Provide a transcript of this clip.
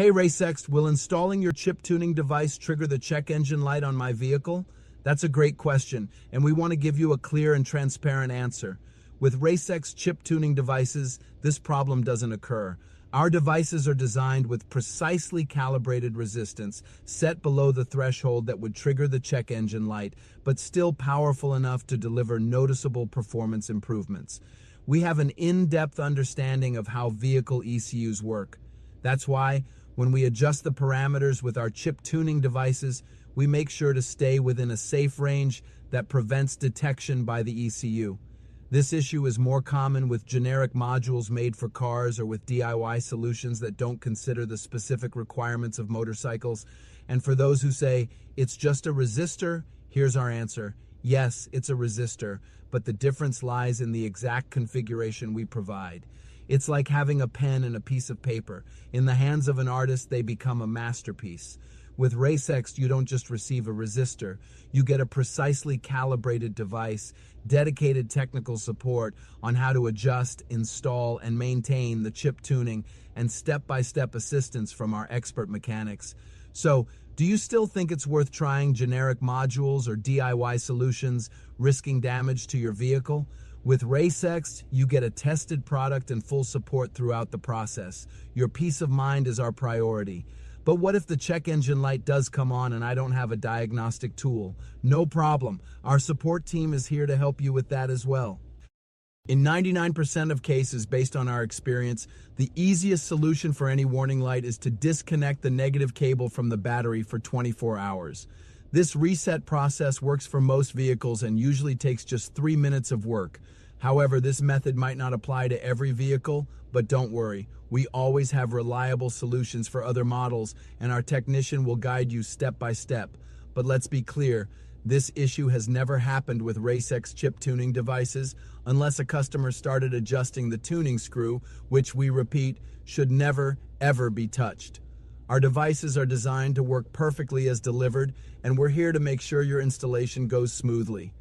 Hey Racext, will installing your chip tuning device trigger the check engine light on my vehicle? That's a great question, and we want to give you a clear and transparent answer. With Racext chip tuning devices, this problem doesn't occur. Our devices are designed with precisely calibrated resistance, set below the threshold that would trigger the check engine light, but still powerful enough to deliver noticeable performance improvements. We have an in-depth understanding of how vehicle ECUs work. That's why, when we adjust the parameters with our chip tuning devices, we make sure to stay within a safe range that prevents detection by the ECU. This issue is more common with generic modules made for cars or with DIY solutions that don't consider the specific requirements of motorcycles. And for those who say, it's just a resistor, here's our answer. Yes, it's a resistor, but the difference lies in the exact configuration we provide. It's like having a pen and a piece of paper. In the hands of an artist, they become a masterpiece. With Racext, you don't just receive a resistor. You get a precisely calibrated device, dedicated technical support on how to adjust, install, and maintain the chip tuning, and step-by-step assistance from our expert mechanics. So, do you still think it's worth trying generic modules or DIY solutions, risking damage to your vehicle? With Racext, you get a tested product and full support throughout the process. Your peace of mind is our priority. But what if the check engine light does come on and I don't have a diagnostic tool? No problem. Our support team is here to help you with that as well. In 99% of cases, based on our experience, the easiest solution for any warning light is to disconnect the negative cable from the battery for 24 hours. This reset process works for most vehicles and usually takes just 3 minutes of work. However, this method might not apply to every vehicle, but don't worry. We always have reliable solutions for other models, and our technician will guide you step by step. But let's be clear, this issue has never happened with Racext chip tuning devices unless a customer started adjusting the tuning screw, which we repeat, should never, ever be touched. Our devices are designed to work perfectly as delivered, and we're here to make sure your installation goes smoothly.